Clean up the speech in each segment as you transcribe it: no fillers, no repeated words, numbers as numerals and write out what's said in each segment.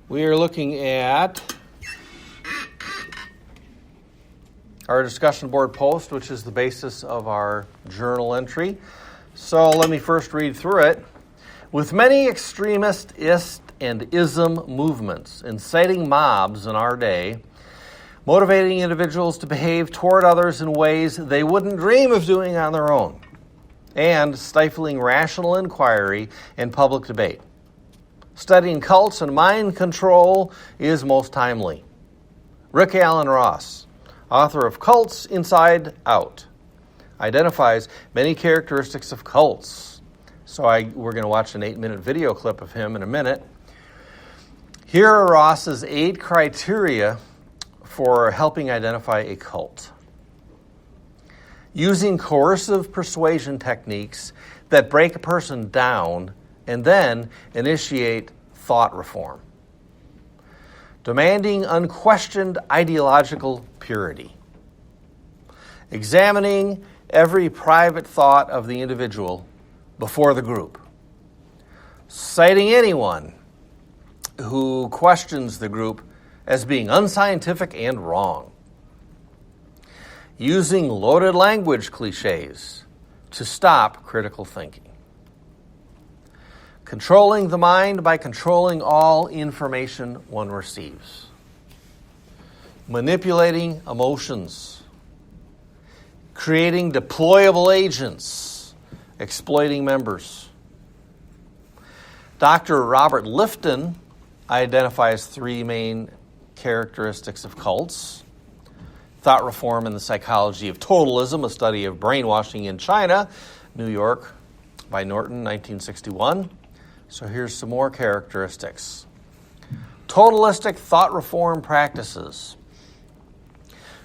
We are looking at our discussion board post, which is the basis of our journal entry. So let me first read through it. With many extremist ist and ism movements inciting mobs in our day, motivating individuals to behave toward others in ways they wouldn't dream of doing on their own, and stifling rational inquiry and public debate, studying cults and mind control is most timely. Rick Alan Ross, author of Cults Inside Out, identifies many characteristics of cults. So we're going to watch an 8-minute video clip of him in a minute. Here are Ross's 8 criteria for helping identify a cult. Using coercive persuasion techniques that break a person down and then initiate thought reform. Demanding unquestioned ideological purity. Examining every private thought of the individual before the group. Citing anyone who questions the group as being unscientific and wrong. Using loaded language cliches to stop critical thinking. Controlling the mind by controlling all information one receives. Manipulating emotions. Creating deployable agents, exploiting members. Dr. Robert Lifton identifies 3 main characteristics of cults. Thought Reform and the Psychology of Totalism, a study of brainwashing in China, New York, by Norton, 1961. So here's some more characteristics. Totalistic thought reform practices.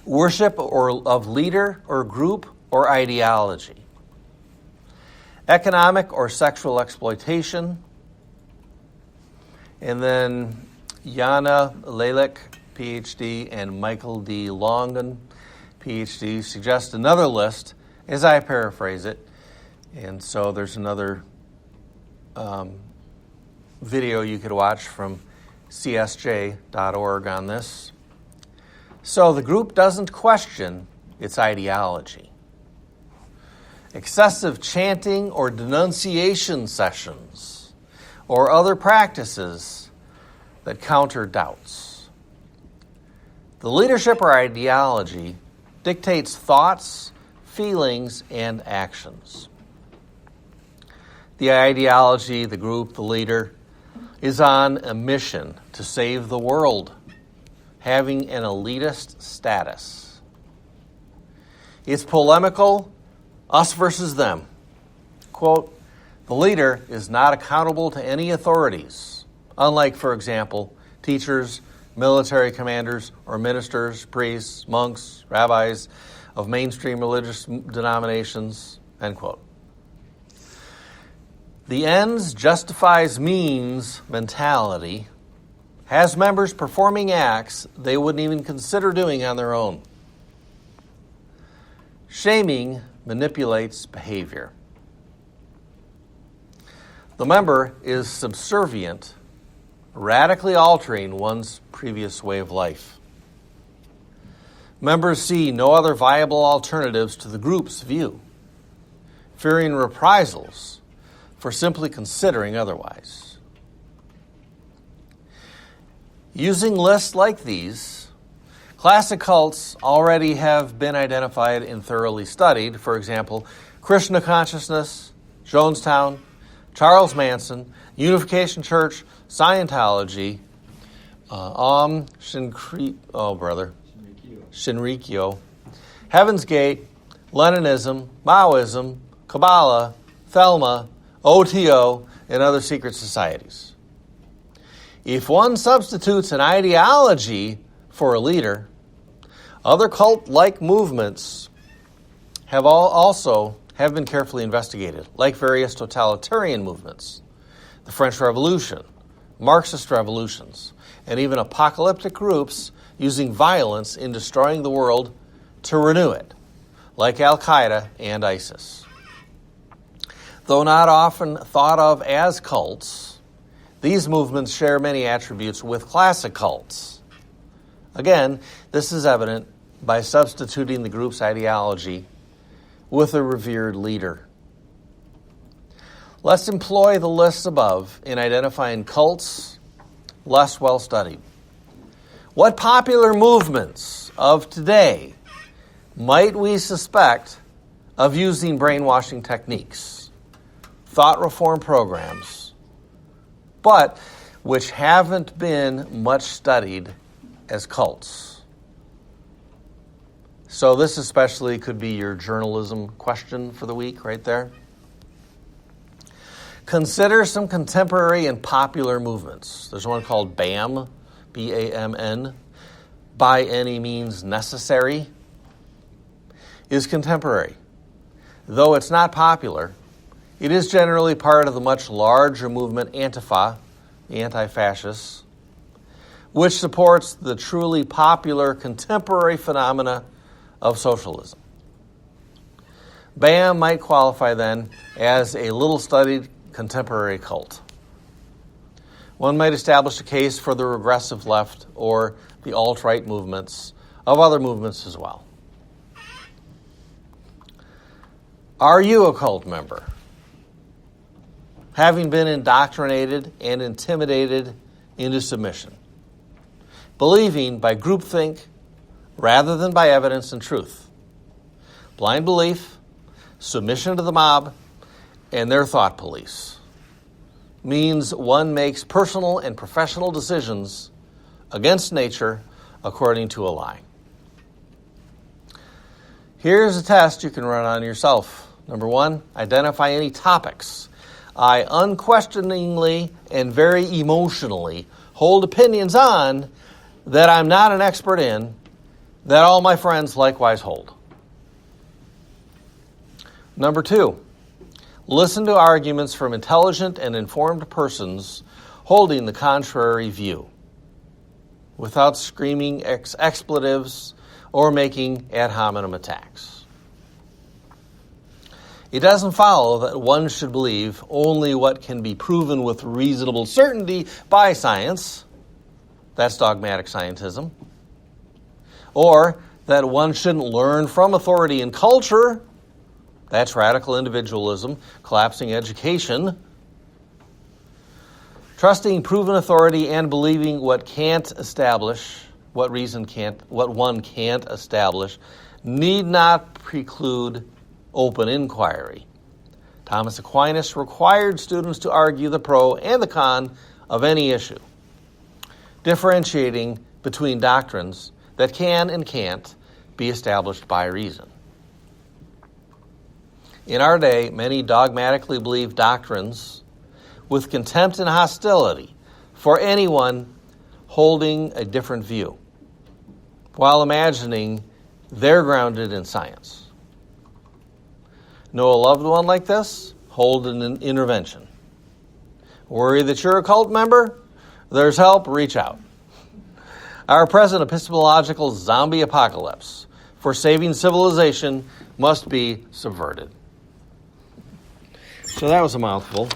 Worship of leader or group or ideology. Economic or sexual exploitation. And then Jana Lalick, Ph.D., and Michael D. Longan, Ph.D., suggest another list, as I paraphrase it. And so there's another video you could watch from csj.org on this. So the group doesn't question its ideology. Excessive chanting or denunciation sessions or other practices that counter doubts. The leadership or ideology dictates thoughts, feelings, and actions. The ideology, the group, the leader, is on a mission to save the world, having an elitist status. It's polemical, us versus them. Quote, the leader is not accountable to any authorities, unlike, for example, teachers, military commanders, or ministers, priests, monks, rabbis of mainstream religious denominations, end quote. The ends justifies means mentality has members performing acts they wouldn't even consider doing on their own. Shaming manipulates behavior. The member is subservient, radically altering one's previous way of life. Members see no other viable alternatives to the group's view, fearing reprisals for simply considering otherwise. Using lists like these, classic cults already have been identified and thoroughly studied. For example, Krishna Consciousness, Jonestown, Charles Manson, Unification Church, Scientology, Shinrikyo, Heaven's Gate, Leninism, Maoism, Kabbalah, Thelma, OTO, and other secret societies. If one substitutes an ideology for a leader, other cult-like movements have been carefully investigated, like various totalitarian movements, the French Revolution, Marxist revolutions, and even apocalyptic groups using violence in destroying the world to renew it, like Al-Qaeda and ISIS. Though not often thought of as cults, These movements share many attributes with classic cults. Again, this is evident by substituting the group's ideology with a revered leader. Let's employ the lists above in identifying cults less well studied. What popular movements of today might we suspect of using brainwashing techniques, thought reform programs, but which haven't been much studied as cults? So this especially could be your journalism question for the week right there. Consider some contemporary and popular movements. There's one called BAMN, B-A-M-N, By Any Means Necessary, is contemporary. Though it's not popular, it is generally part of the much larger movement Antifa, the anti-fascists, which supports the truly popular contemporary phenomena of socialism. BAM might qualify then as a little-studied contemporary cult. One might establish a case for the regressive left or the alt-right movements of other movements as well. Are you a cult member? Having been indoctrinated and intimidated into submission, believing by groupthink rather than by evidence and truth, blind belief, submission to the mob, and their thought police means one makes personal and professional decisions against nature according to a lie. Here's a test you can run on yourself. Number 1, identify any topics I unquestioningly and very emotionally hold opinions on that I'm not an expert in, that all my friends likewise hold. Number 2, listen to arguments from intelligent and informed persons holding the contrary view, without screaming expletives or making ad hominem attacks. It doesn't follow that one should believe only what can be proven with reasonable certainty by science. That's dogmatic scientism. Or that one shouldn't learn from authority and culture. That's radical individualism, collapsing education. Trusting proven authority and believing what one can't establish need not preclude open inquiry. Thomas Aquinas required students to argue the pro and the con of any issue, differentiating between doctrines that can and can't be established by reason. In our day, many dogmatically believe doctrines with contempt and hostility for anyone holding a different view, while imagining they're grounded in science. Know a loved one like this? Hold an intervention. Worry that you're a cult member? There's help, reach out. Our present epistemological zombie apocalypse for saving civilization must be subverted. So that was a mouthful.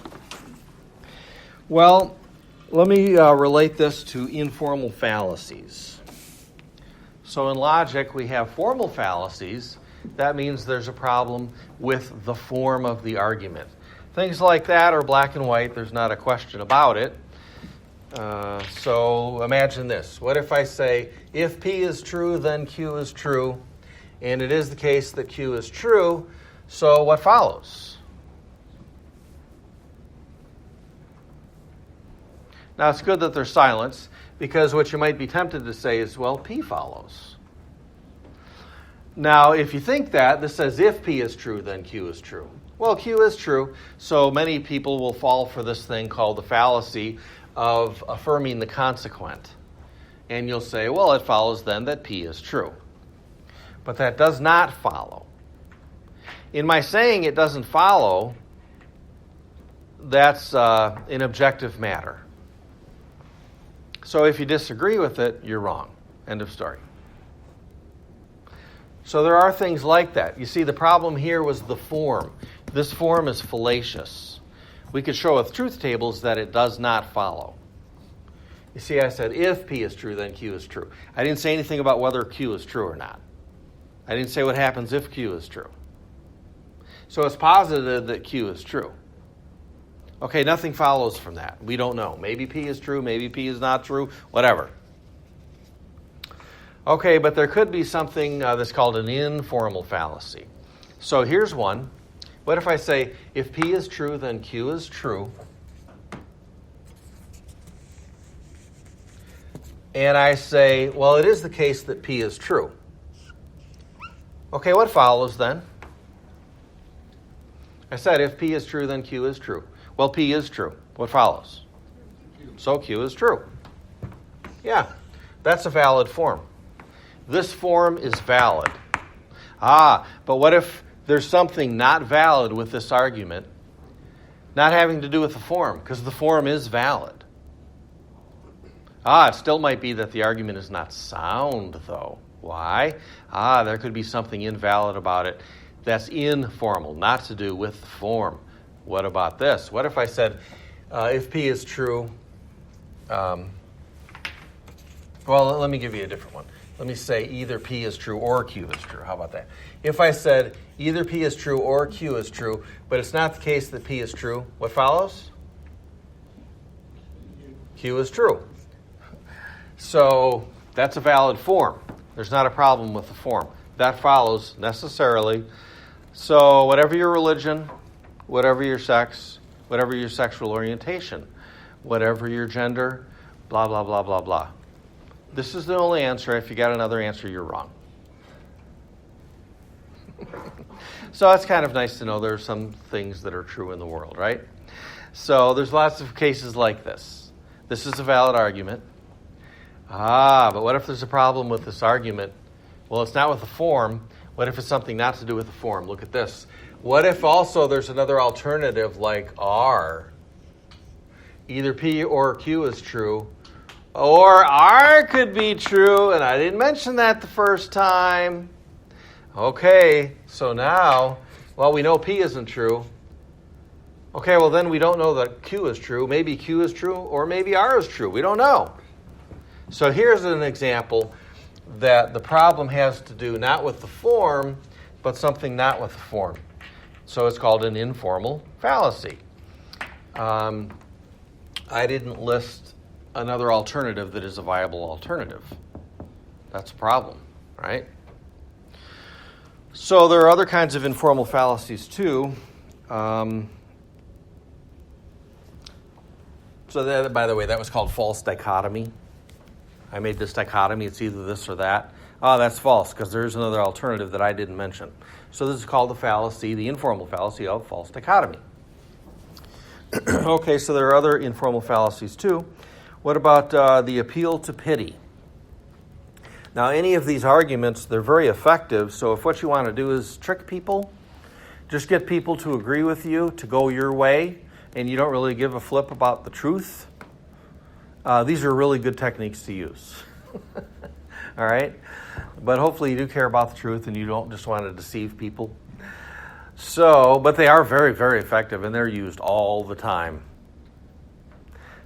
Well, let me relate this to informal fallacies. So in logic, we have formal fallacies. That means there's a problem with the form of the argument. Things like that are black and white. There's not a question about it. So imagine this. What if I say, if P is true, then Q is true, and it is the case that Q is true, so what follows? Now, it's good that there's silence, because what you might be tempted to say is, well, P follows. Now, if you think that, this says if P is true, then Q is true. Well, Q is true, so many people will fall for this thing called the fallacy of affirming the consequent. And you'll say, well, it follows then that P is true. But that does not follow. In my saying it doesn't follow, that's an objective matter. So if you disagree with it, you're wrong. End of story. So there are things like that. You see, the problem here was the form. This form is fallacious. we could show with truth tables that it does not follow. You see, I said if P is true, then Q is true. I didn't say anything about whether Q is true or not. I didn't say what happens if Q is true. So it's posited that Q is true. Okay, nothing follows from that. We don't know. Maybe P is true, maybe P is not true, whatever. Okay, but there could be something that's called an informal fallacy. So here's one. What if I say, if P is true, then Q is true. And I say, well, it is the case that P is true. Okay, what follows then? I said, if P is true, then Q is true. Well, P is true. What follows? So Q is true. Yeah, that's a valid form. This form is valid. But what if there's something not valid with this argument, not having to do with the form, because the form is valid? It still might be that the argument is not sound, though. Why? There could be something invalid about it that's informal, not to do with the form. What about this? What if I said, if P is true, well, let me give you a different one. Let me say either P is true or Q is true. How about that? If I said either P is true or Q is true, but it's not the case that P is true, what follows? Q is true. So that's a valid form. There's not a problem with the form. That follows necessarily. So whatever your religion, whatever your sex, whatever your sexual orientation, whatever your gender, blah, blah, blah, blah, blah. This is the only answer. If you got another answer, you're wrong. So it's kind of nice to know there are some things that are true in the world, right? So there's lots of cases like this. This is a valid argument. But what if there's a problem with this argument? Well, it's not with the form. What if it's something not to do with the form? Look at this. What if also there's another alternative like R? Either P or Q is true, or R could be true, and I didn't mention that the first time. Okay, so now, well, we know P isn't true. Okay, well, then we don't know that Q is true. Maybe Q is true, or maybe R is true. We don't know. So here's an example that the problem has to do not with the form, but something not with the form. So it's called an informal fallacy. I didn't list another alternative that is a viable alternative. That's a problem, right? So there are other kinds of informal fallacies too. So that, by the way, that was called false dichotomy. I made this dichotomy. It's either this or that. That's false because there's another alternative that I didn't mention. So this is called the fallacy, the informal fallacy of false dichotomy. Okay, so there are other informal fallacies too. What about the appeal to pity? Now, any of these arguments, they're very effective. So if what you want to do is trick people, just get people to agree with you, to go your way, and you don't really give a flip about the truth, these are really good techniques to use. All right? But hopefully you do care about the truth and you don't just want to deceive people. So, but they are very, very effective, and they're used all the time.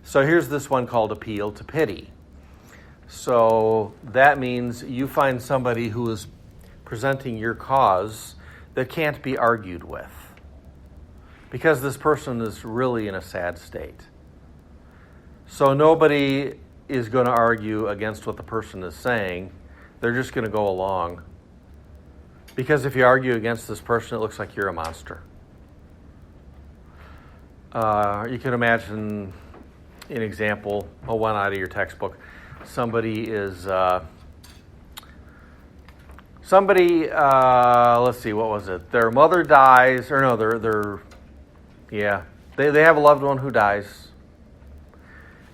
So here's this one called appeal to pity. So that means you find somebody who is presenting your cause that can't be argued with, because this person is really in a sad state. So nobody is going to argue against what the person is saying. They're just going to go along. Because if you argue against this person, it looks like you're a monster. You can imagine an example, one out of your textbook. Somebody is, let's see, what was it? Their mother dies, or no, they have a loved one who dies.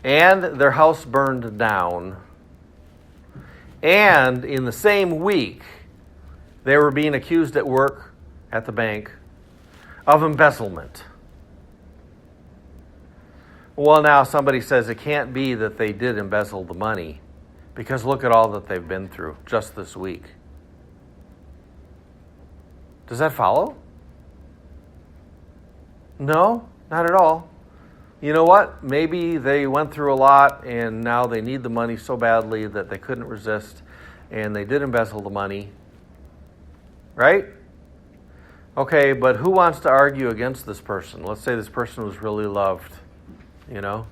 And their house burned down. And in the same week, they were being accused at work at the bank of embezzlement. Well, now somebody says it can't be that they did embezzle the money, because look at all that they've been through just this week. Does that follow? No? Not at all. You know what? Maybe they went through a lot and now they need the money so badly that they couldn't resist and they did embezzle the money. Right? Okay, but who wants to argue against this person? Let's say this person was really loved, you know?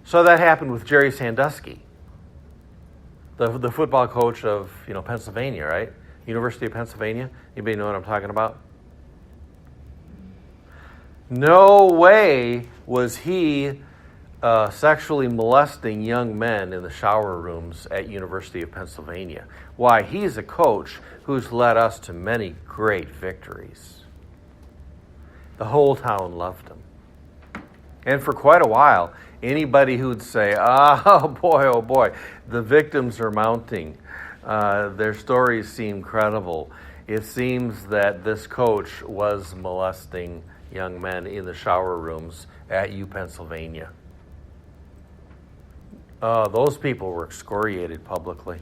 So that happened with Jerry Sandusky, the football coach of, Pennsylvania, right? University of Pennsylvania. Anybody know what I'm talking about? No way was he sexually molesting young men in the shower rooms at University of Pennsylvania. Why? He's a coach who's led us to many great victories. The whole town loved him. And for quite a while, anybody who'd say, oh boy, the victims are mounting. Their stories seem credible. It seems that this coach was molesting young men in the shower rooms at U Pennsylvania. Those people were excoriated publicly.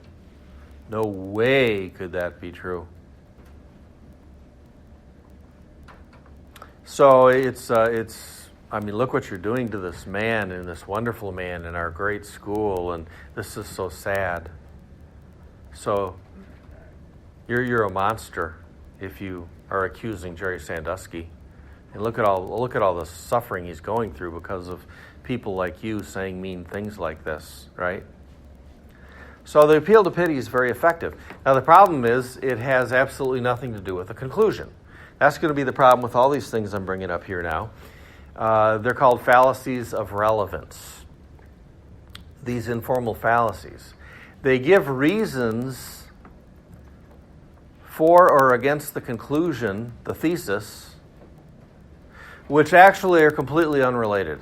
No way could that be true. So look what you're doing to this man and this wonderful man in our great school, and this is so sad. So you're a monster if you are accusing Jerry Sandusky. And look at all the suffering he's going through because of people like you saying mean things like this, right? So the appeal to pity is very effective. Now the problem is it has absolutely nothing to do with the conclusion. That's going to be the problem with all these things I'm bringing up here now. They're called fallacies of relevance. These informal fallacies. They give reasons for or against the conclusion, the thesis, which actually are completely unrelated.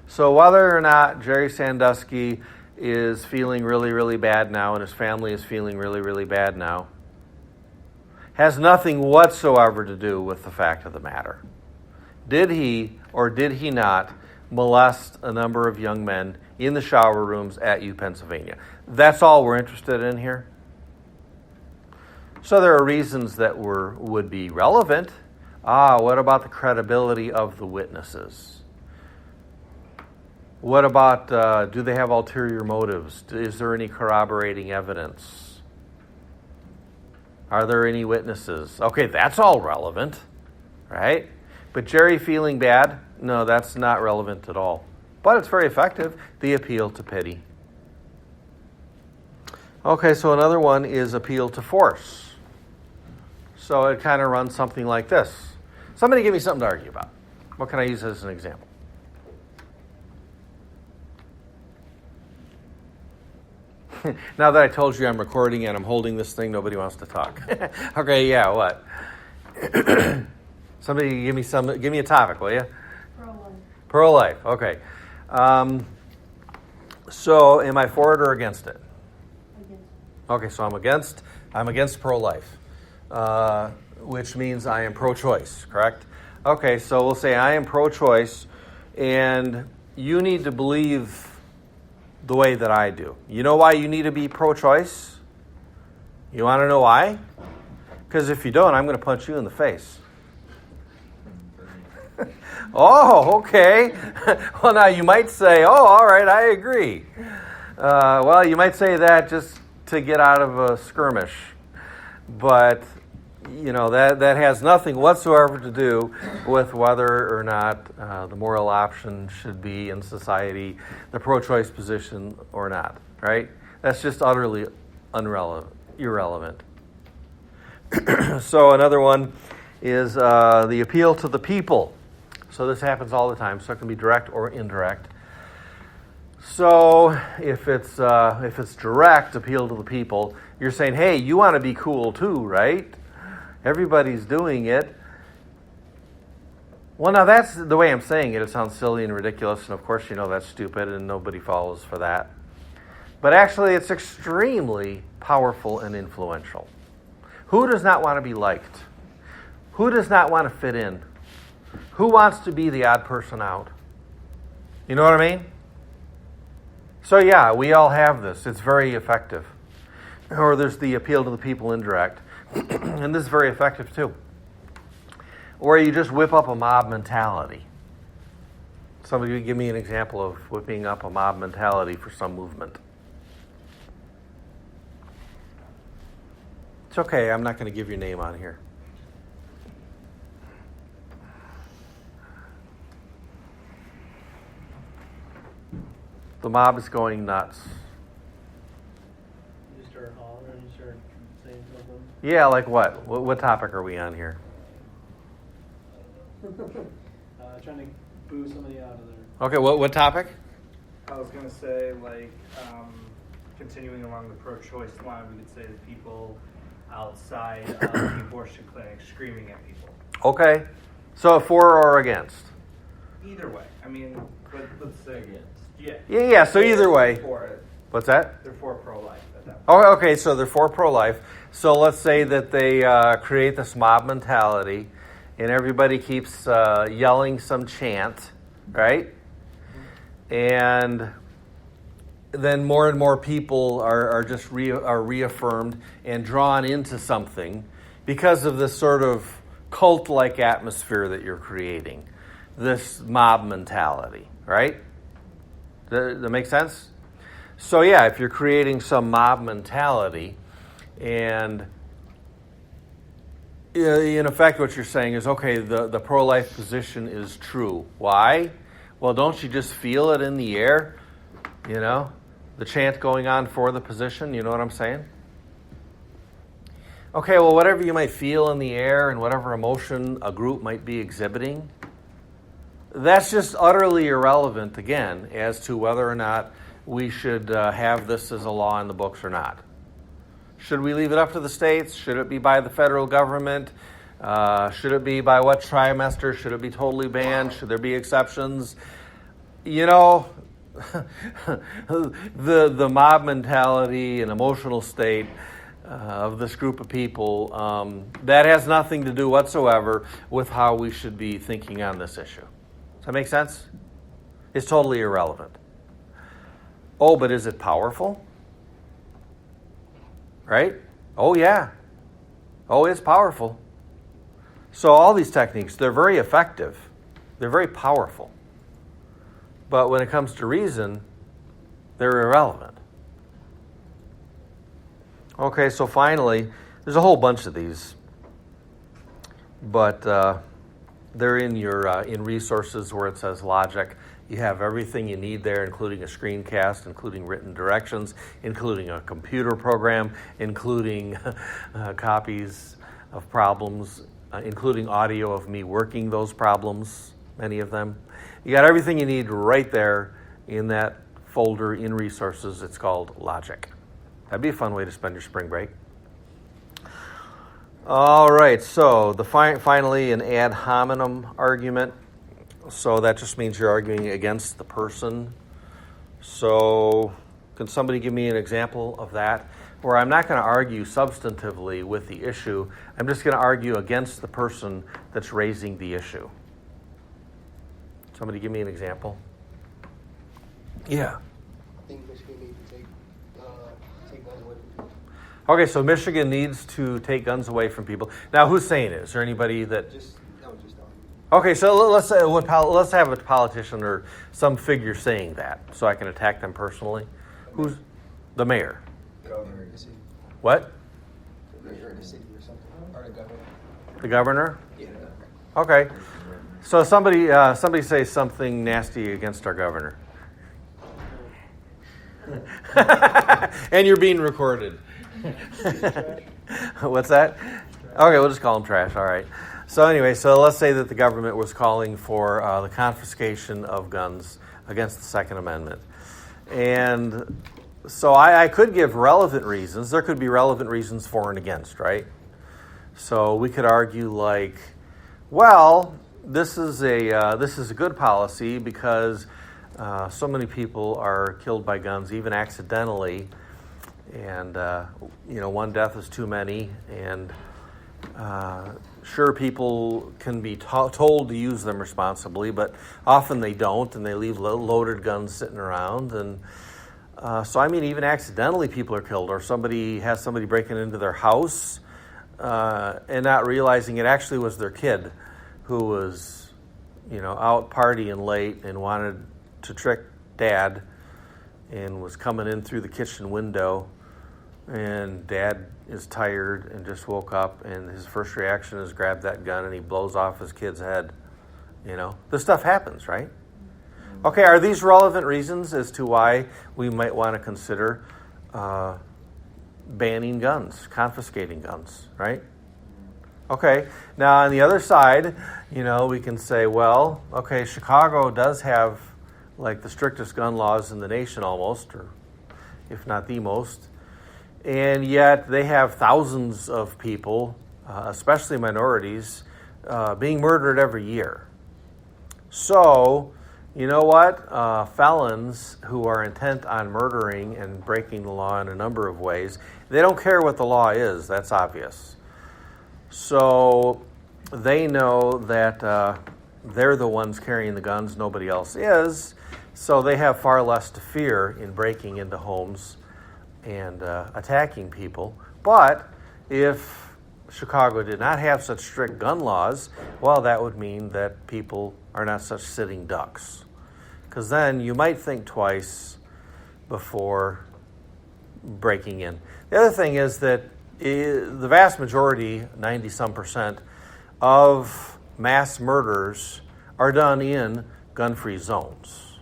So whether or not Jerry Sandusky is feeling really, really bad now and his family is feeling really, really bad now has nothing whatsoever to do with the fact of the matter. Did he or did he not molest a number of young men in the shower rooms at U Pennsylvania? That's all we're interested in here. So there are reasons that would be relevant. What about the credibility of the witnesses? What about, do they have ulterior motives? Is there any corroborating evidence? Are there any witnesses? Okay, that's all relevant, right? But Jerry feeling bad? No, that's not relevant at all. But it's very effective, the appeal to pity. Okay, so another one is appeal to force. So it kind of runs something like this. Somebody give me something to argue about. What can I use as an example? Now that I told you I'm recording and I'm holding this thing, nobody wants to talk. Okay, yeah, what? Somebody give me a topic, will you? Pro-life. Pro-life, okay. So am I for it or against it? Against. Okay, so I'm against pro-life, which means I am pro-choice, correct? Okay, so we'll say I am pro-choice, and you need to believe the way that I do. You know why you need to be pro-choice? You want to know why? Because if you don't, I'm going to punch you in the face. Oh, okay. Well, now you might say, oh, all right, I agree. Well, you might say that just to get out of a skirmish. But, that has nothing whatsoever to do with whether or not the moral option should be in society, the pro-choice position or not, right? That's just utterly irrelevant. So another one is the appeal to the people. So this happens all the time, so it can be direct or indirect. So if it's direct appeal to the people, you're saying, hey, you want to be cool too, right? Everybody's doing it. Well, now that's the way I'm saying it. It sounds silly and ridiculous, and of course you know that's stupid and nobody follows for that. But actually it's extremely powerful and influential. Who does not want to be liked? Who does not want to fit in? Who wants to be the odd person out? You know what I mean? So yeah, we all have this. It's very effective. Or there's the appeal to the people indirect. and this is very effective too, where you just whip up a mob mentality. Somebody give me an example of whipping up a mob mentality for some movement. It's okay, I'm not going to give your name on here. The mob is going nuts. You start hollering, you start saying something. Yeah, like what? What topic are we on here? Trying to boo somebody out of there. Okay, what topic? I was going to say, continuing along the pro-choice line, we could say that people outside of the abortion clinic screaming at people. Okay, so for or against? Either way. I mean, let's say against. Yeah. Yeah, so either way. For it. What's that? They're for pro-life at that point. Oh, okay, so they're for pro-life. So let's say that they create this mob mentality, and everybody keeps yelling some chant, right? And then more and more people are just reaffirmed and drawn into something because of this sort of cult-like atmosphere that you're creating, this mob mentality, right? Does that make sense? So yeah, if you're creating some mob mentality, and in effect what you're saying is, okay, the pro-life position is true. Why? Well, don't you just feel it in the air? You know, the chant going on for the position, you know what I'm saying? Okay, well, whatever you might feel in the air and whatever emotion a group might be exhibiting, that's just utterly irrelevant, again, as to whether or not we should have this as a law in the books or not. Should we leave it up to the states? Should it be by the federal government? Should it be by what trimester? Should it be totally banned? Should there be exceptions? You know, the mob mentality and emotional state of this group of people, that has nothing to do whatsoever with how we should be thinking on this issue. Does that make sense? It's totally irrelevant. Oh, but is it powerful? Right? Oh, yeah. Oh, it's powerful. So all these techniques, they're very effective. They're very powerful. But when it comes to reason, they're irrelevant. Okay, so finally, there's a whole bunch of these. But they're in your in resources where it says logic. You have everything you need there, including a screencast, including written directions, including a computer program, including copies of problems, including audio of me working those problems, many of them. You got everything you need right there in that folder in resources. It's called Logic. That'd be a fun way to spend your spring break. All right, so finally an ad hominem argument. So that just means you're arguing against the person. So can somebody give me an example of that? Where I'm not going to argue substantively with the issue. I'm just going to argue against the person that's raising the issue. Somebody give me an example. Yeah. I think Michigan needs to take guns away from people. Okay, so Michigan needs to take guns away from people. Now, who's saying it? Is there anybody that... That was just Okay, so let's have a politician or some figure saying that, so I can attack them personally. Who's the mayor? Governor of the city. What? The mayor of the city or something. Or the governor. The governor? Yeah, the governor. Okay. So somebody say something nasty against our governor. And you're being recorded. What's that? Okay, we'll just call him trash. All right. So anyway, let's say that the government was calling for the confiscation of guns against the Second Amendment. And so I could give relevant reasons. There could be relevant reasons for and against, right? So we could argue like, well, this is a good policy because so many people are killed by guns, even accidentally, and one death is too many, and sure, people can be told to use them responsibly, but often they don't, and they leave loaded guns sitting around. And so, even accidentally people are killed, or somebody has somebody breaking into their house. and not realizing it actually was their kid who was, out partying late and wanted to trick Dad and was coming in through the kitchen window, and Dad is tired and just woke up, and his first reaction is grab that gun and he blows off his kid's head. This stuff happens, right? Okay, are these relevant reasons as to why we might want to consider banning guns, confiscating guns, right? Okay, now on the other side, we can say, well, okay, Chicago does have like the strictest gun laws in the nation almost, or if not the most, and yet they have thousands of people, especially minorities, being murdered every year. So, you know what? Felons who are intent on murdering and breaking the law in a number of ways, they don't care what the law is. That's obvious. So they know that they're the ones carrying the guns, nobody else is. So they have far less to fear in breaking into homes and attacking people. But if Chicago did not have such strict gun laws, well, that would mean that people are not such sitting ducks. Because then you might think twice before breaking in. The other thing is that the vast majority, 90-some%, of mass murders are done in gun-free zones.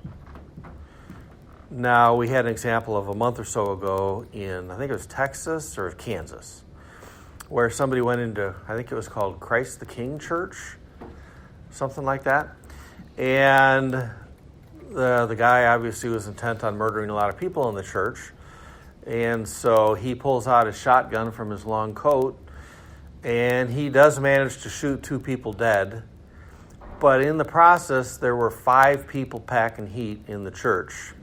Now, we had an example of a month or so ago in, I think it was Texas or Kansas, where somebody went into, I think it was called Christ the King Church, something like that. And the guy obviously was intent on murdering a lot of people in the church. And so he pulls out his shotgun from his long coat, and he does manage to shoot 2 people dead. But in the process, there were 5 people packing heat in the church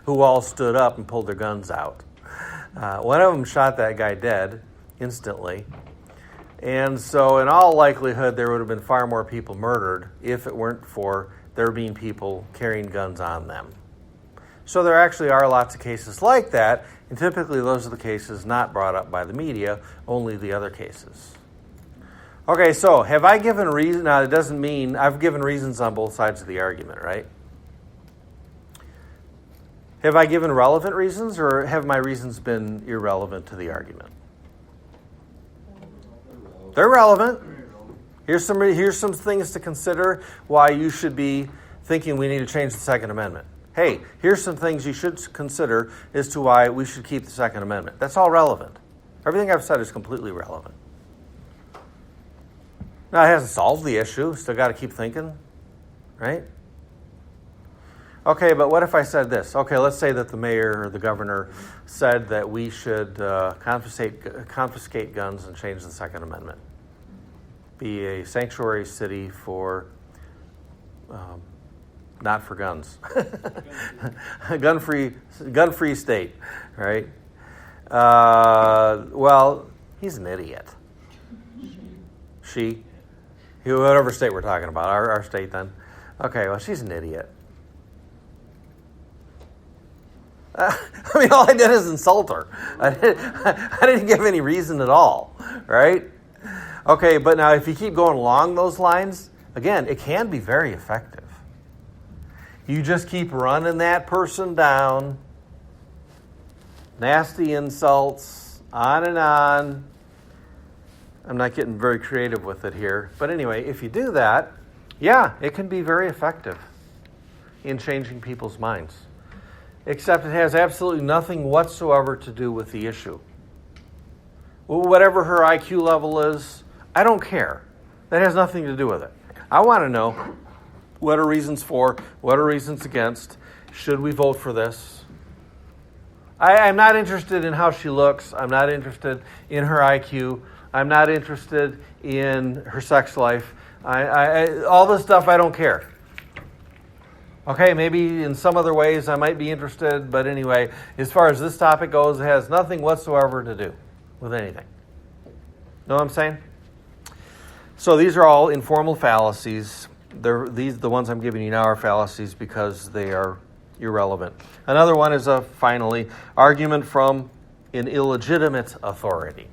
who all stood up and pulled their guns out. One of them shot that guy dead instantly. And so in all likelihood, there would have been far more people murdered if it weren't for there being people carrying guns on them. So there actually are lots of cases like that, and typically those are the cases not brought up by the media, only the other cases. Okay, so have I given reason? Now, it doesn't mean I've given reasons on both sides of the argument, right? Have I given relevant reasons, or have my reasons been irrelevant to the argument? They're relevant. Here's some things to consider why you should be thinking we need to change the Second Amendment. Hey, here's some things you should consider as to why we should keep the Second Amendment. That's all relevant. Everything I've said is completely relevant. Now, it hasn't solved the issue. Still got to keep thinking, right? Okay, but what if I said this? Okay, let's say that the mayor or the governor said that we should confiscate guns and change the Second Amendment. Be a sanctuary city for, not for guns. Gun-free state, right? Well, he's an idiot. She? Whatever state we're talking about, our state then. Okay, well, she's an idiot. I mean, all I did is insult her. I didn't give any reason at all, right? Okay, but now if you keep going along those lines, again, it can be very effective. You just keep running that person down, nasty insults, on and on. I'm not getting very creative with it here. But anyway, if you do that, yeah, it can be very effective in changing people's minds. Except it has absolutely nothing whatsoever to do with the issue. Whatever her IQ level is, I don't care. That has nothing to do with it. I want to know what are reasons for, what are reasons against. Should we vote for this? I'm not interested in how she looks. I'm not interested in her IQ. I'm not interested in her sex life. All this stuff, I don't care. Okay, maybe in some other ways I might be interested, but anyway, as far as this topic goes, it has nothing whatsoever to do with anything. Know what I'm saying? So these are all informal fallacies. The ones I'm giving you now are fallacies because they are irrelevant. Another one is finally, argument from an illegitimate authority.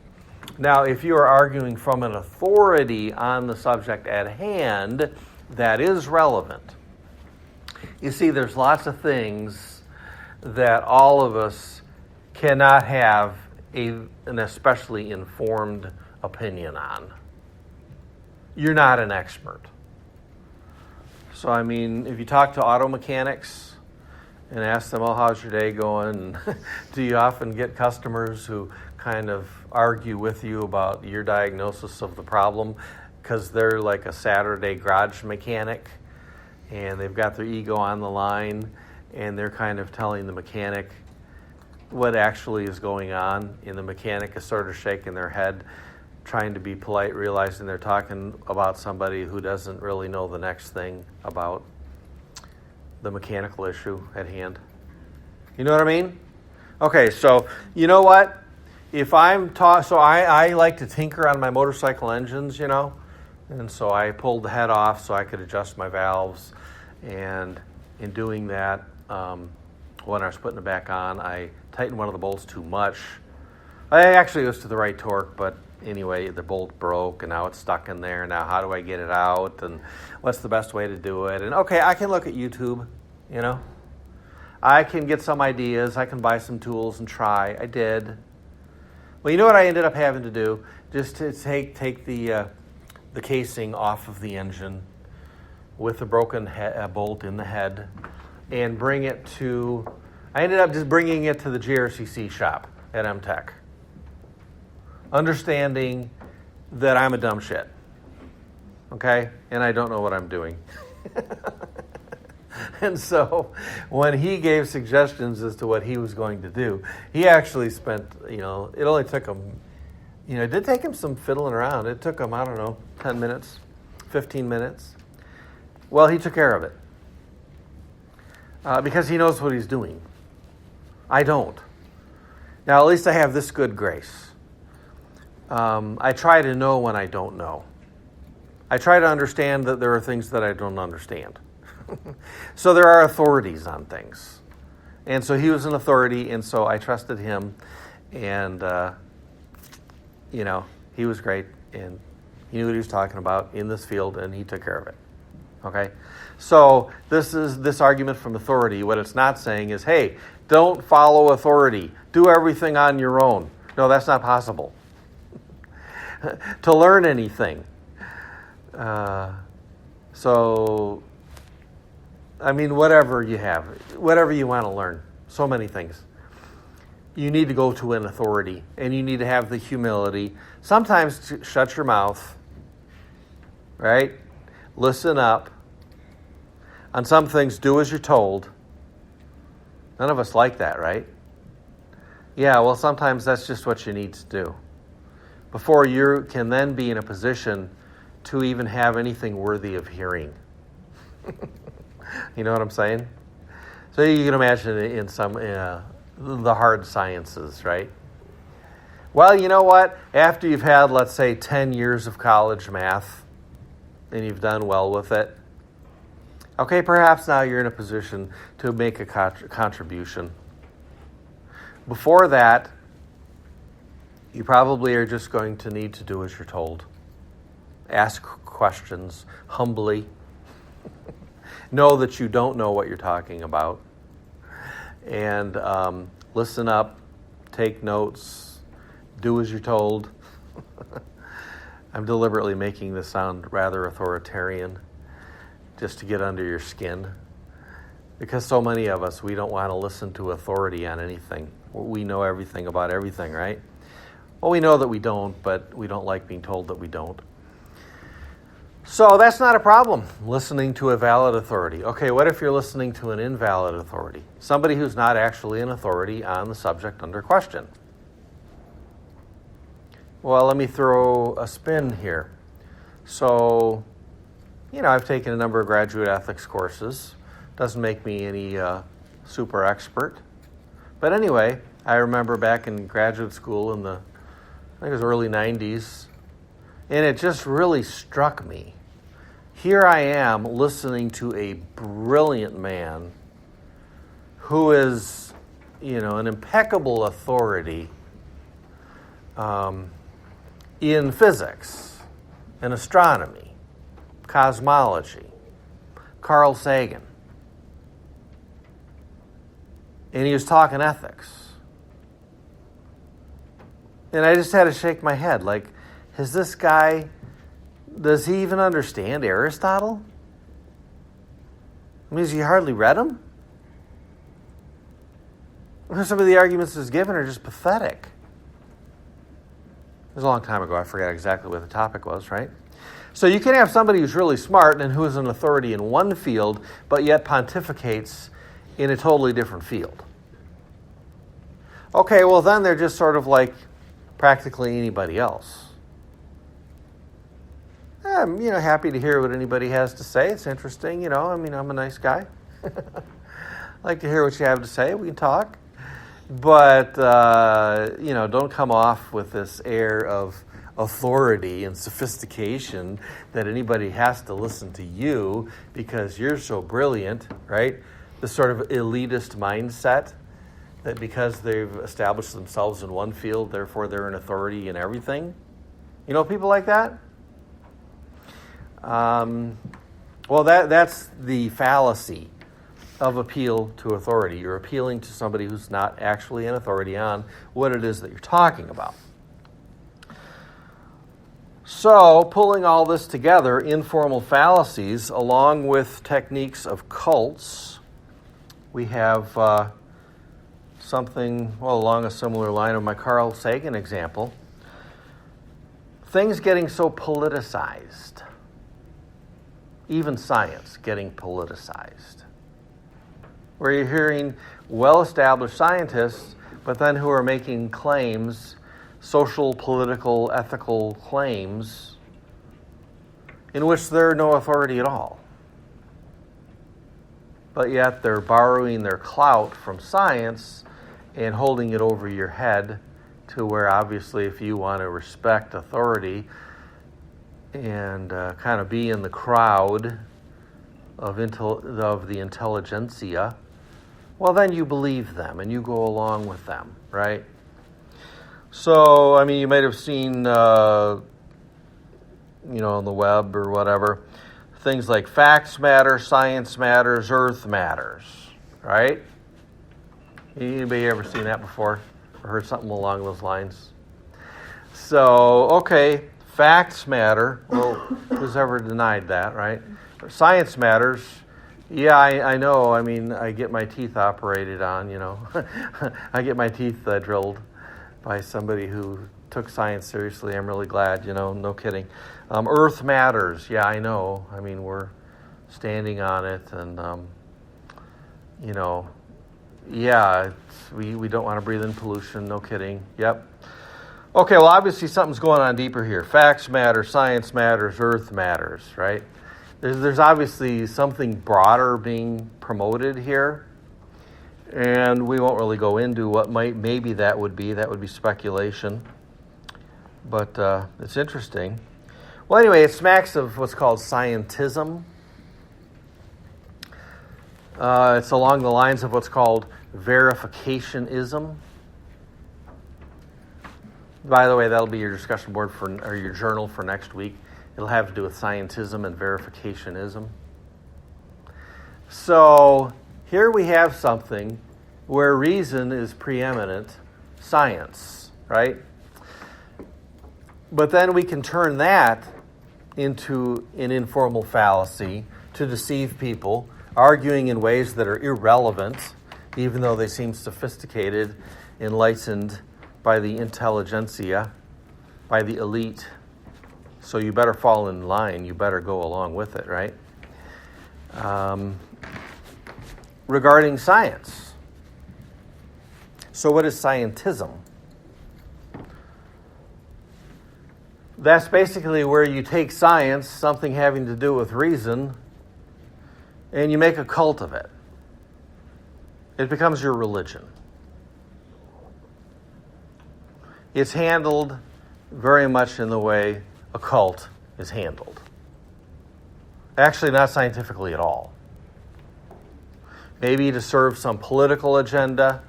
Now, if you are arguing from an authority on the subject at hand, that is relevant. You see, there's lots of things that all of us cannot have an especially informed opinion on. You're not an expert. So, I mean, if you talk to auto mechanics and ask them, oh, how's your day going? Do you often get customers who kind of argue with you about your diagnosis of the problem because they're like a Saturday garage mechanic and they've got their ego on the line and they're kind of telling the mechanic what actually is going on, and the mechanic is sort of shaking their head, trying to be polite, realizing they're talking about somebody who doesn't really know the next thing about the mechanical issue at hand. You know what I mean? Okay, so you know what? If I'm so I like to tinker on my motorcycle engines, you know, and so I pulled the head off so I could adjust my valves, and in doing that, when I was putting it back on, I tightened one of the bolts too much. It was to the right torque, but anyway, the bolt broke, and now it's stuck in there. Now, how do I get it out, and what's the best way to do it? And okay, I can look at YouTube, you know. I can get some ideas. I can buy some tools and try. I did. Well, you know what I ended up having to do? Just to take the casing off of the engine with a broken bolt in the head and bring it to... I ended up just bringing it to the GRCC shop at MTech, understanding that I'm a dumb shit, okay? And I don't know what I'm doing. And so when he gave suggestions as to what he was going to do, he actually spent, it only took him, it did take him some fiddling around. It took him, 10 minutes, 15 minutes. Well, he took care of it because he knows what he's doing. I don't. Now, at least I have this good grace. I try to know when I don't know. I try to understand that there are things that I don't understand. So there are authorities on things. And so he was an authority, and so I trusted him. And, he was great, and he knew what he was talking about in this field, and he took care of it. Okay? So this is this argument from authority. What it's not saying is, hey, don't follow authority. Do everything on your own. No, that's not possible. To learn anything. Whatever you have, whatever you want to learn, so many things. You need to go to an authority, and you need to have the humility. Sometimes to shut your mouth, right? Listen up. On some things, do as you're told. None of us like that, right? Yeah, well, sometimes that's just what you need to do before you can then be in a position to even have anything worthy of hearing. You know what I'm saying? So you can imagine it in some the hard sciences, right? Well, you know what? After you've had, let's say, 10 years of college math, and you've done well with it, okay, perhaps now you're in a position to make a contribution. Before that, you probably are just going to need to do as you're told. Ask questions humbly. Know that you don't know what you're talking about. And listen up, take notes, do as you're told. I'm deliberately making this sound rather authoritarian, just to get under your skin. Because so many of us, we don't want to listen to authority on anything. We know everything about everything, right? Well, we know that we don't, but we don't like being told that we don't. So that's not a problem, listening to a valid authority. Okay, what if you're listening to an invalid authority? Somebody who's not actually an authority on the subject under question. Well, let me throw a spin here. So, I've taken a number of graduate ethics courses. Doesn't make me any super expert. But anyway, I remember back in graduate school in the, early 90s, and it just really struck me. Here I am listening to a brilliant man who is, an impeccable authority, in physics, in astronomy, cosmology, Carl Sagan. And he was talking ethics. And I just had to shake my head. Like, does he even understand Aristotle? I mean, has he hardly read him? Some of the arguments he's given are just pathetic. It was a long time ago. I forgot exactly what the topic was, right? So you can have somebody who's really smart and who is an authority in one field, but yet pontificates in a totally different field. Okay, well then they're just sort of like practically anybody else. I'm, happy to hear what anybody has to say. It's interesting, I'm a nice guy. I like to hear what you have to say. We can talk. But, don't come off with this air of authority and sophistication that anybody has to listen to you because you're so brilliant, right? This sort of elitist mindset that because they've established themselves in one field, therefore they're an authority in everything. You know people like that? Well, that's the fallacy of appeal to authority. You're appealing to somebody who's not actually an authority on what it is that you're talking about. So, pulling all this together, informal fallacies, along with techniques of cults, we have something, along a similar line of my Carl Sagan example. Things getting so politicized. Even science getting politicized. Where you're hearing well-established scientists, but then who are making claims, social, political, ethical claims, in which they're no authority at all. But yet they're borrowing their clout from science and holding it over your head to where obviously if you want to respect authority and kind of be in the crowd of the intelligentsia, well, then you believe them and you go along with them, right? So, you might have seen, on the web or whatever, things like facts matter, science matters, earth matters, right? Anybody ever seen that before or heard something along those lines? So, okay, facts matter. Well, who's ever denied that, right? Science matters. Yeah, I know. I get my teeth operated on, I get my teeth drilled by somebody who took science seriously. I'm really glad, no kidding. Earth matters. Yeah, I know. We're standing on it and, we don't want to breathe in pollution. No kidding. Yep. Okay, well, obviously something's going on deeper here. Facts matter, science matters, earth matters, right? There's obviously something broader being promoted here, and we won't really go into what maybe that would be. That would be speculation, but it's interesting. Well, anyway, it smacks of what's called scientism. It's along the lines of what's called verificationism. By the way, that'll be your discussion board or your journal for next week. It'll have to do with scientism and verificationism. So here we have something where reason is preeminent, science, right? But then we can turn that into an informal fallacy to deceive people, arguing in ways that are irrelevant, even though they seem sophisticated, enlightened by the intelligentsia, by the elite. So you better fall in line. You better go along with it, right? Regarding science. So what is scientism? That's basically where you take science, something having to do with reason, and you make a cult of it. It becomes your religion. It's handled very much in the way a cult is handled. Actually, not scientifically at all. Maybe to serve some political agenda,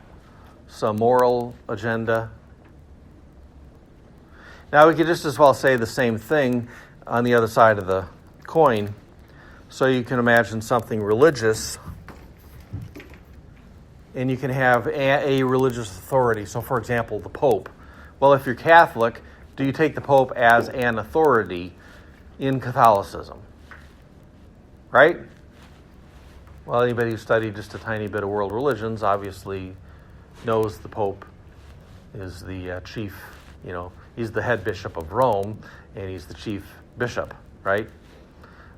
some moral agenda. Now, we could just as well say the same thing on the other side of the coin. So you can imagine something religious, and you can have a religious authority. So, for example, the Pope. Well, if you're Catholic, do you take the Pope as an authority in Catholicism? Right? Well, anybody who studied just a tiny bit of world religions obviously knows the Pope is the chief, he's the head bishop of Rome, and he's the chief bishop, right?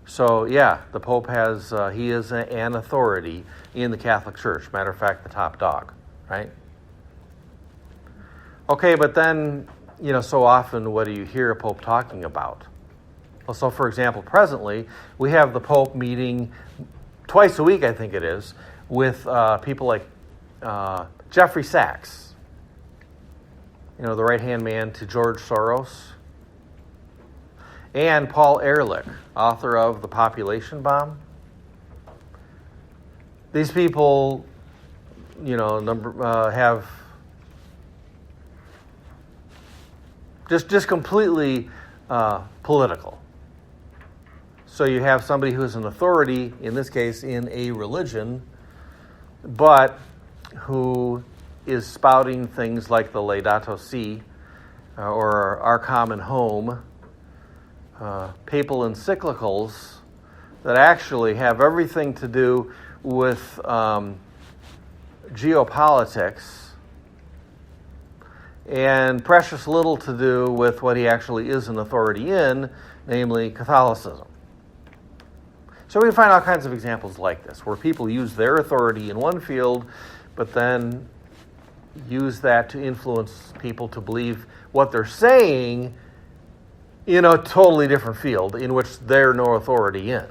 So, yeah, the Pope he is an authority in the Catholic Church. Matter of fact, the top dog, right? Okay, but then, so often what do you hear a Pope talking about? Well, so, for example, presently, we have the Pope meeting twice a week, I think it is, with people like Jeffrey Sachs, the right-hand man to George Soros, and Paul Ehrlich, author of The Population Bomb. These people, have just completely political. So you have somebody who is an authority, in this case, in a religion, but who is spouting things like the Laudato Si, or Our Common Home, papal encyclicals that actually have everything to do with geopolitics and precious little to do with what he actually is an authority in, namely Catholicism. So we find all kinds of examples like this, where people use their authority in one field, but then use that to influence people to believe what they're saying in a totally different field in which they're no authority in.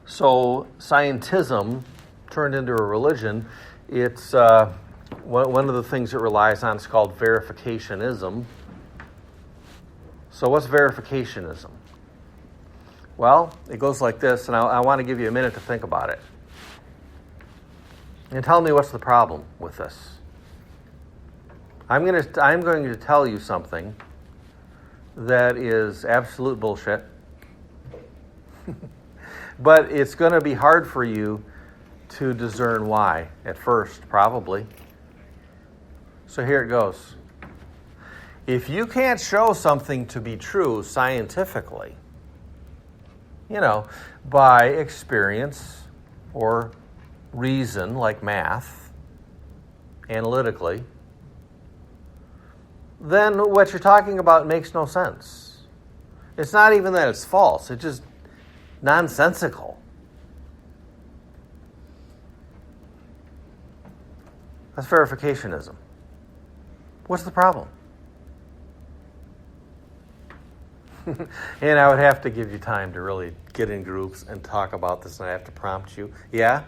So scientism turned into a religion, it's one of the things it relies on is called verificationism. So what's verificationism? Well, it goes like this, and I want to give you a minute to think about it. And tell me what's the problem with this. I'm going to tell you something that is absolute bullshit. But it's going to be hard for you to discern why at first, probably. So here it goes. If you can't show something to be true scientifically, by experience or reason, like math, analytically, then what you're talking about makes no sense. It's not even that it's false. It's just nonsensical. That's verificationism. What's the problem? And I would have to give you time to really get in groups and talk about this, and I have to prompt you. Yeah?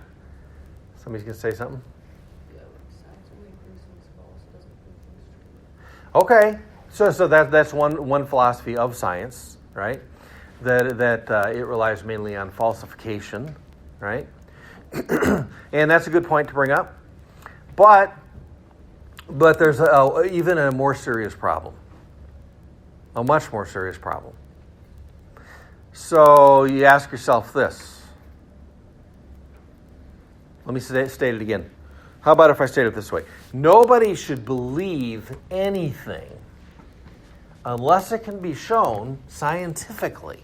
Somebody's going to say something? Yeah, science only proves things false, it doesn't prove things true. Okay. So that's one philosophy of science, right? That it relies mainly on falsification, right? And that's a good point to bring up. But there's even a more serious problem. A much more serious problem. So you ask yourself this. Let me state it again. How about if I state it this way? Nobody should believe anything unless it can be shown scientifically.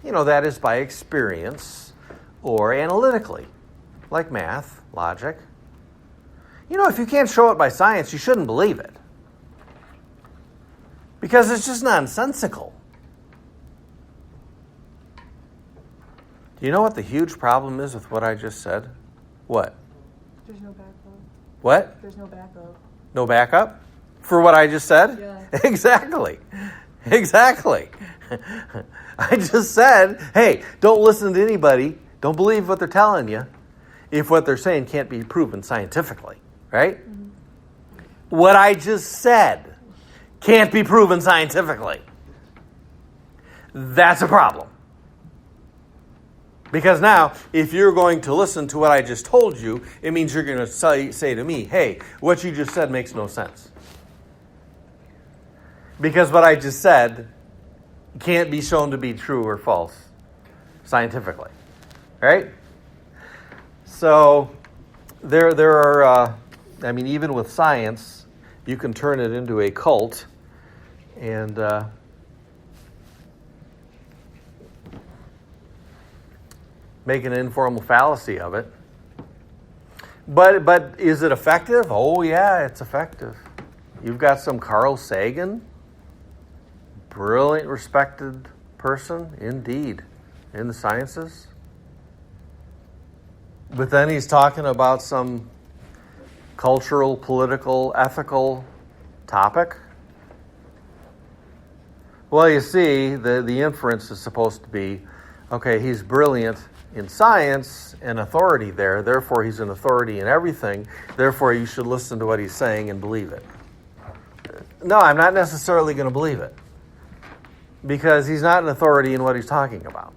That is by experience or analytically, like math, logic. If you can't show it by science, you shouldn't believe it. Because it's just nonsensical. Do you know what the huge problem is with what I just said? What? There's no backup. What? There's no backup. No backup? For what I just said? Yeah. Exactly. I just said, hey, don't listen to anybody. Don't believe what they're telling you if what they're saying can't be proven scientifically. Right? Mm-hmm. What I just said can't be proven scientifically. That's a problem. Because now, if you're going to listen to what I just told you, it means you're going to say to me, hey, what you just said makes no sense. Because what I just said can't be shown to be true or false scientifically. Right? So, there are, even with science, you can turn it into a cult and make an informal fallacy of it. But is it effective? Oh, yeah, it's effective. You've got some Carl Sagan, brilliant, respected person, indeed, in the sciences. But then he's talking about some cultural, political, ethical topic. Well, you see, the inference is supposed to be, okay, he's brilliant in science and authority there, therefore he's an authority in everything, therefore you should listen to what he's saying and believe it. No, I'm not necessarily going to believe it, because he's not an authority in what he's talking about.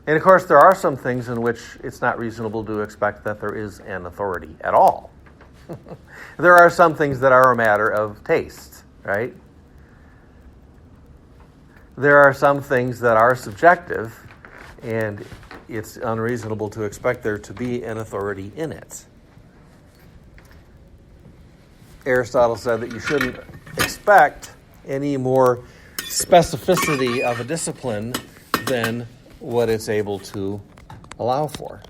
And of course, there are some things in which it's not reasonable to expect that there is an authority at all. There are some things that are a matter of taste, right? There are some things that are subjective, and it's unreasonable to expect there to be an authority in it. Aristotle said that you shouldn't expect any more specificity of a discipline than what it's able to allow for.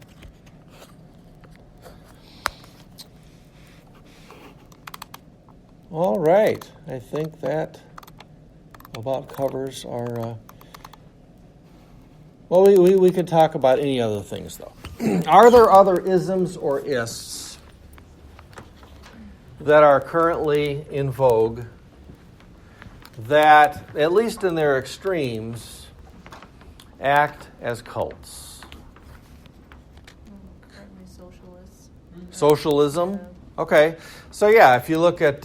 All right, I think that about covers our... Well, we could talk about any other things, though. Are there other isms or ists that are currently in vogue that, at least in their extremes, act as cults? Certainly socialists. Socialism? Okay. So, yeah, if you look at...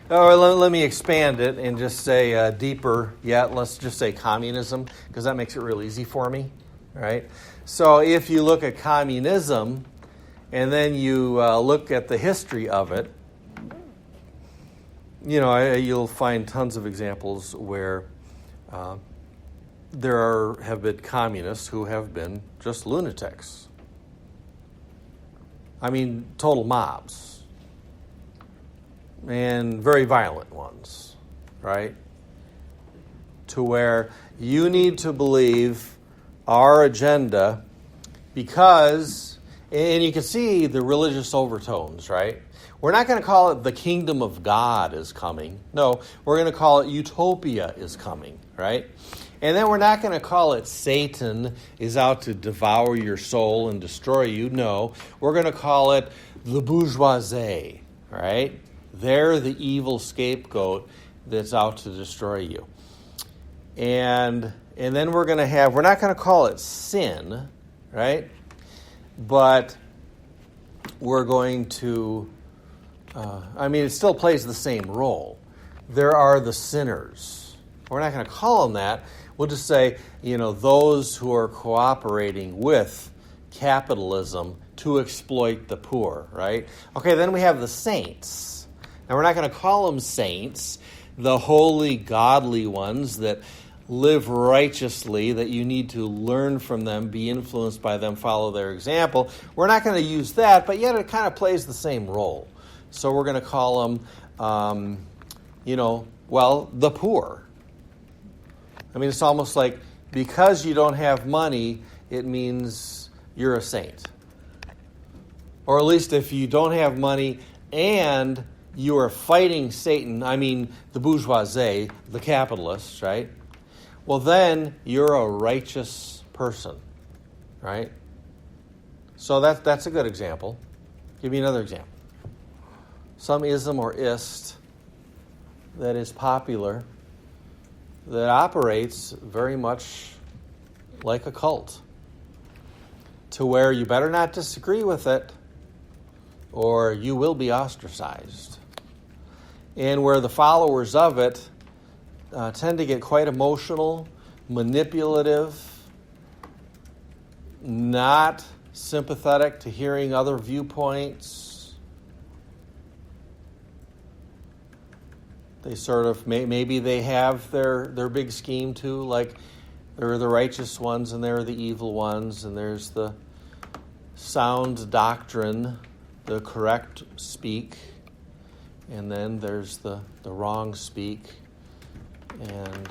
let me expand it and just say deeper yet. Let's just say communism, because that makes it real easy for me, right? So if you look at communism and then you look at the history of it, you'll find tons of examples where have been communists who have been just lunatics. I mean, total mobs. And very violent ones, right? To where you need to believe our agenda because, and you can see the religious overtones, right? We're not going to call it the kingdom of God is coming. No, we're going to call it utopia is coming, right? And then we're not going to call it Satan is out to devour your soul and destroy you. No, we're going to call it the bourgeoisie, right? They're the evil scapegoat that's out to destroy you. And then we're not going to call it sin, right? But we're going to, it still plays the same role. There are the sinners. We're not going to call them that. We'll just say, those who are cooperating with capitalism to exploit the poor, right? Okay, then we have the saints. Now, we're not going to call them saints, the holy, godly ones that live righteously, that you need to learn from them, be influenced by them, follow their example. We're not going to use that, but yet it kind of plays the same role. So we're going to call them, the poor. It's almost like because you don't have money, it means you're a saint. Or at least if you don't have money and you are fighting Satan, the bourgeoisie, the capitalists, right? Well, then you're a righteous person, right? So that's a good example. Give me another example. Some ism or ist that is popular that operates very much like a cult, to where you better not disagree with it or you will be ostracized. And where the followers of it tend to get quite emotional, manipulative, not sympathetic to hearing other viewpoints. They sort of, maybe they have their big scheme too, like there are the righteous ones and there are the evil ones, and there's the sound doctrine, the correct speak, and then there's the wrong speak, and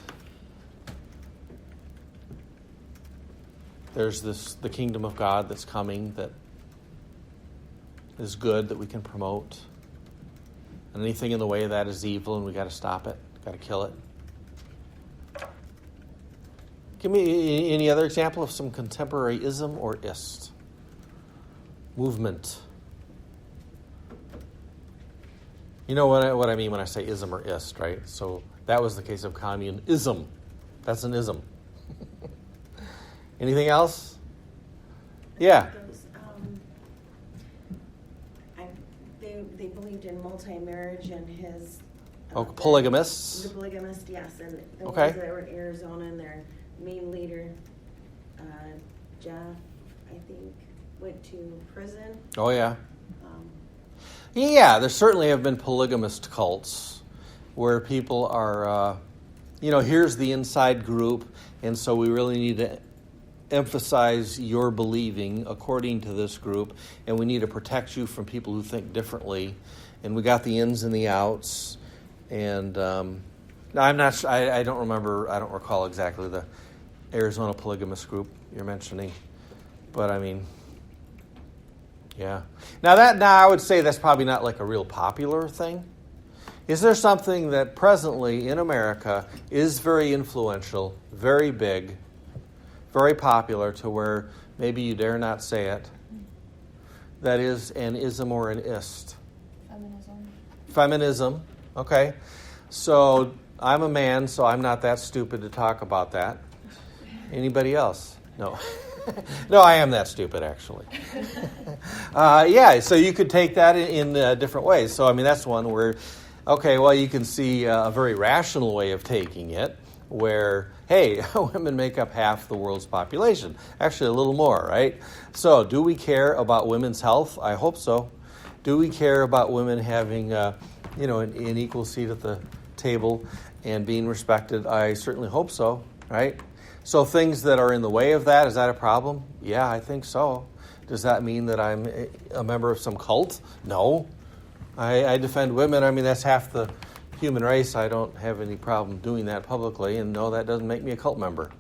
there's the kingdom of God that's coming that is good, that we can promote. And anything in the way of that is evil, and we got to stop it, got to kill it. Give me any other example of some contemporary ism or ist movement. You know what I mean when I say ism or ist, right? So that was the case of communism. That's an ism. Anything else? Yeah. They believed in multi-marriage, and his... polygamists? The polygamist, yes. And the Okay. ones that were in Arizona, and their main leader, Jeff, I think, went to prison. Oh, yeah. Yeah, there certainly have been polygamist cults where people are, here's the inside group, and so we really need to emphasize your believing according to this group, and we need to protect you from people who think differently. And we got the ins and the outs. And now I'm not sure, I don't recall exactly the Arizona polygamist group you're mentioning. But I mean, yeah. Now I would say that's probably not like a real popular thing. Is there something that presently in America is very influential, very big, very popular to where maybe you dare not say it, that is an ism or an ist? Feminism. Okay. So I'm a man, so I'm not that stupid to talk about that. Anybody else? No. No, I am that stupid, actually. So you could take that in different ways. So, I mean, that's one where, okay, well, you can see a very rational way of taking it, where, hey, women make up half the world's population. Actually, a little more, right? So, do we care about women's health? I hope so. Do we care about women having, an equal seat at the table and being respected? I certainly hope so, right? So things that are in the way of that, is that a problem? Yeah, I think so. Does that mean that I'm a member of some cult? No. I defend women. I mean, that's half the human race. I don't have any problem doing that publicly, and no, that doesn't make me a cult member,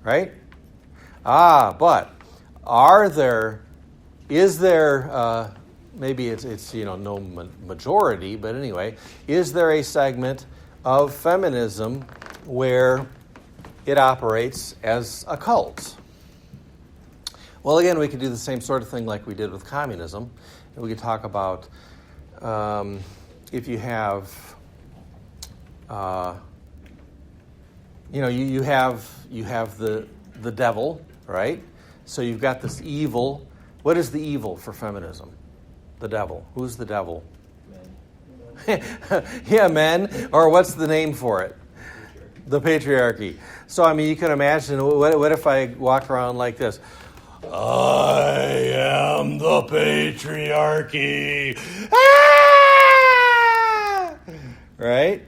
right? But is there, maybe it's no majority, but anyway, is there a segment of feminism where it operates as a cult? Well, again, we could do the same sort of thing like we did with communism. And we could talk about if you have, you have the devil, right? So you've got this evil. What is the evil for feminism? The devil. Who's the devil? Men. Yeah, men. Or what's the name for it? The patriarchy. So, I mean, you can imagine, what if I walked around like this? I am the patriarchy. Ah! Right?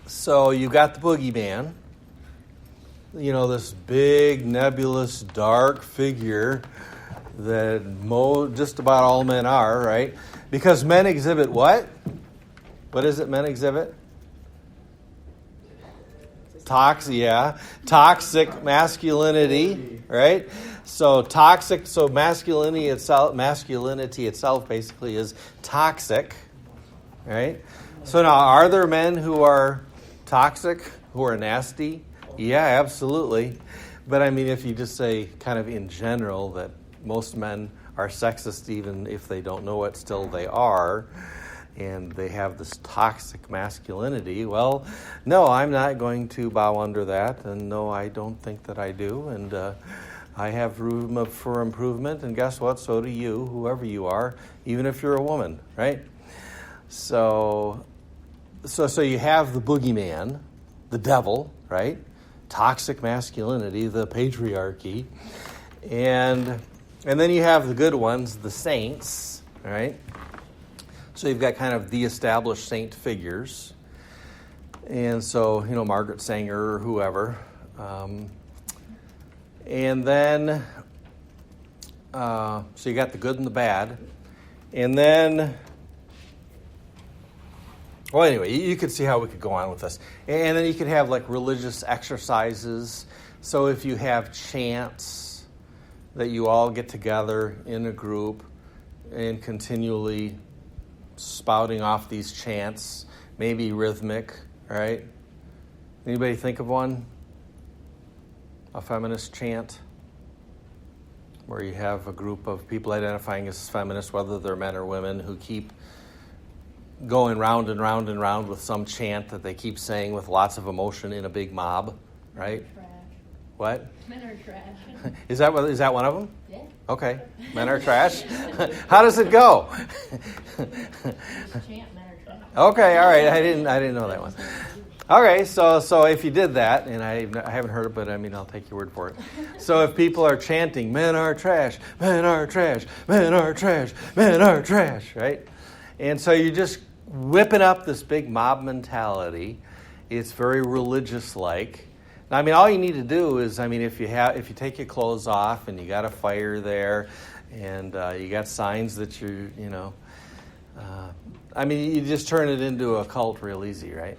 So, you got the boogeyman. This big, nebulous, dark figure that just about all men are, right? Because men exhibit what? What is it men exhibit? Toxic masculinity, right? So masculinity itself basically is toxic, right? So now, are there men who are toxic, who are nasty? Yeah, absolutely. But I mean, if you just say kind of in general that most men are sexist, even if they don't know it, still they are, and they have this toxic masculinity, well, no, I'm not going to bow under that, and no, I don't think that I do, and I have room for improvement, and guess what? So do you, whoever you are, even if you're a woman, right? So you have the boogeyman, the devil, right? toxic masculinity, the patriarchy. And then you have the good ones, the saints, right? So you've got kind of the established saint figures. And so, Margaret Sanger or whoever. And then, so you got the good and the bad. And then, well, anyway, you could see how we could go on with this. And then you could have like religious exercises. So if you have chants that you all get together in a group and continually spouting off these chants, maybe rhythmic, right? Anybody think of one? A feminist chant? Where you have a group of people identifying as feminists, whether they're men or women, who keep going round and round and round with some chant that they keep saying with lots of emotion in a big mob, right? Trash. What? Men are trash. Is that one of them? Yeah. Okay. Men are trash. How does it go? Chant men are trash. Okay, all right. I didn't know that one. Okay, so if you did that, and I haven't heard it, but I'll take your word for it. So if people are chanting, men are trash, men are trash, men are trash, men are trash, right? And so you're just whipping up this big mob mentality. It's very religious-like. Now, all you need to do is, if you take your clothes off and you got a fire there, and you got signs that you just turn it into a cult real easy, right?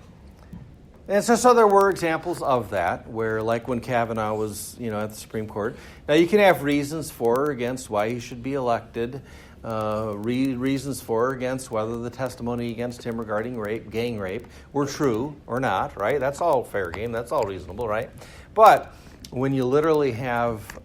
And so there were examples of that, where like when Kavanaugh was, at the Supreme Court. Now you can have reasons for or against why he should be elected, reasons for or against whether the testimony against him regarding rape, gang rape, were true or not, right? That's all fair game. That's all reasonable, right? But when you literally have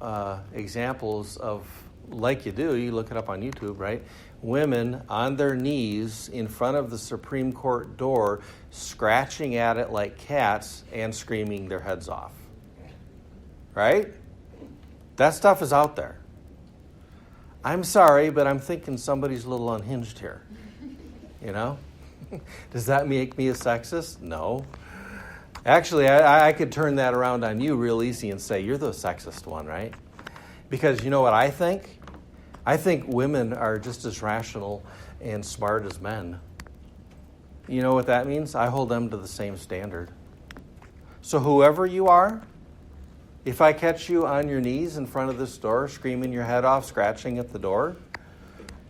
examples of, like you do, you look it up on YouTube, right? Women on their knees in front of the Supreme Court door, scratching at it like cats and screaming their heads off. Right? That stuff is out there. I'm sorry, but I'm thinking somebody's a little unhinged here. Does that make me a sexist? No. Actually, I could turn that around on you real easy and say, you're the sexist one, right? Because you know what I think? I think women are just as rational and smart as men. You know what that means? I hold them to the same standard. So whoever you are, if I catch you on your knees in front of this door, screaming your head off, scratching at the door,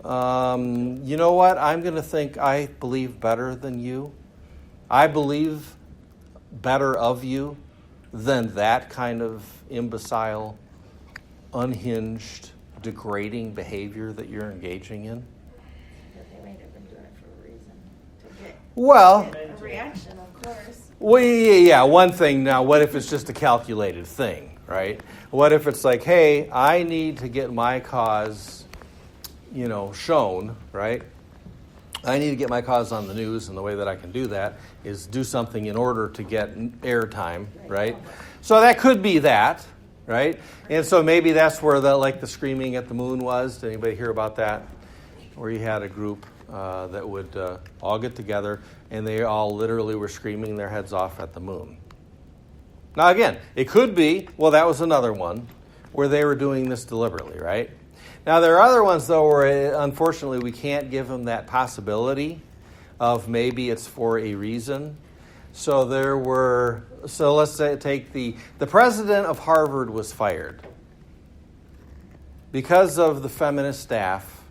you know what? I'm going to think I believe better than you. I believe better of you than that kind of imbecile, unhinged, degrading behavior that you're engaging in. But they might have been doing it for a reason. To get Well, a reaction, of course. well, yeah, one thing. Now, what if it's just a calculated thing, right? What if it's like, hey, I need to get my cause, shown, right? I need to get my cause on the news, and the way that I can do that is do something in order to get airtime, right? So that could be that, right? And so maybe that's where the screaming at the moon was. Did anybody hear about that? Where you had a group that would all get together, and they all literally were screaming their heads off at the moon. Now again, it could be, well, that was another one where they were doing this deliberately, right? Now there are other ones, though, where unfortunately we can't give them that possibility of maybe it's for a reason. So let's say take the president of Harvard was fired because of the feminist staff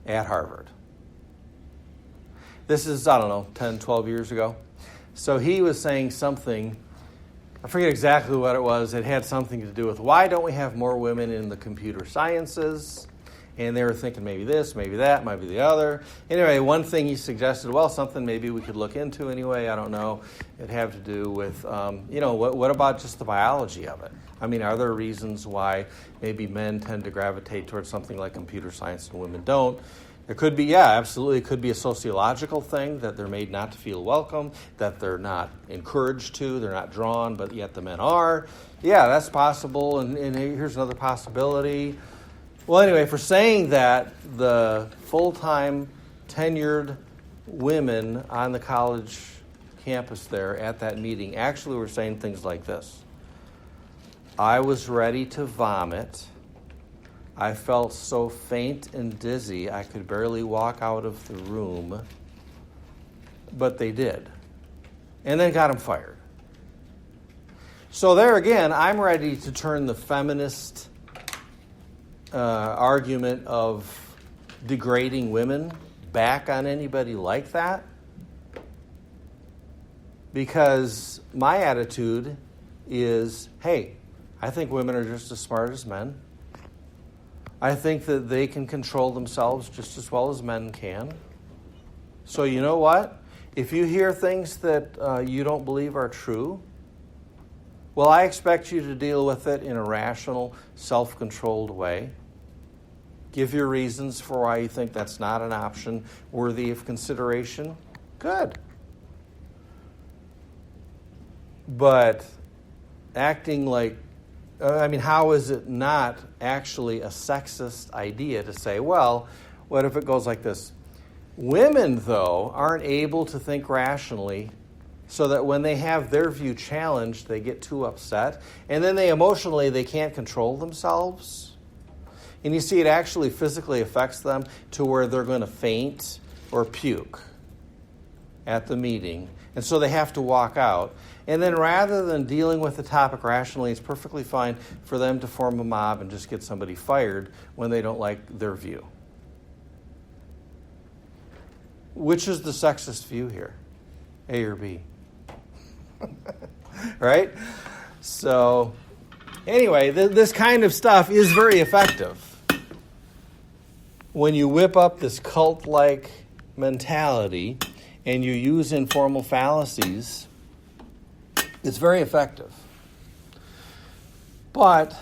at Harvard. This is, 10, 12 years ago. So he was saying something, I forget exactly what it was. It had something to do with why don't we have more women in the computer sciences? And they were thinking maybe this, maybe that, maybe the other. Anyway, one thing he suggested, something maybe we could look into anyway. I don't know. It had to do with, what about just the biology of it? Are there reasons why maybe men tend to gravitate towards something like computer science and women don't? There could be, absolutely. It could be a sociological thing that they're made not to feel welcome, that they're not encouraged to, they're not drawn, but yet the men are. Yeah, that's possible. And here's another possibility. Well, anyway, for saying that, the full-time tenured women on the college campus there at that meeting actually were saying things like this. I was ready to vomit. I felt so faint and dizzy I could barely walk out of the room. But they did. And then got him fired. So there again, I'm ready to turn the feminist argument of degrading women back on anybody like that. Because my attitude is, hey, I think women are just as smart as men. I think that they can control themselves just as well as men can. So you know what? If you hear things that you don't believe are true, well, I expect you to deal with it in a rational, self-controlled way. Give your reasons for why you think that's not an option worthy of consideration. Good. But acting like, how is it not actually a sexist idea to say, well, what if it goes like this? Women, though, aren't able to think rationally, so that when they have their view challenged, they get too upset, and then they can't control themselves. And you see, it actually physically affects them to where they're going to faint or puke at the meeting. And so they have to walk out. And then rather than dealing with the topic rationally, it's perfectly fine for them to form a mob and just get somebody fired when they don't like their view. Which is the sexist view here? A or B? Right? So, anyway, this kind of stuff is very effective. When you whip up this cult-like mentality and you use informal fallacies, it's very effective. But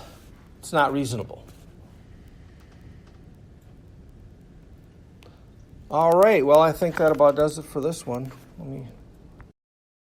it's not reasonable. All right, well, I think that about does it for this one. Let me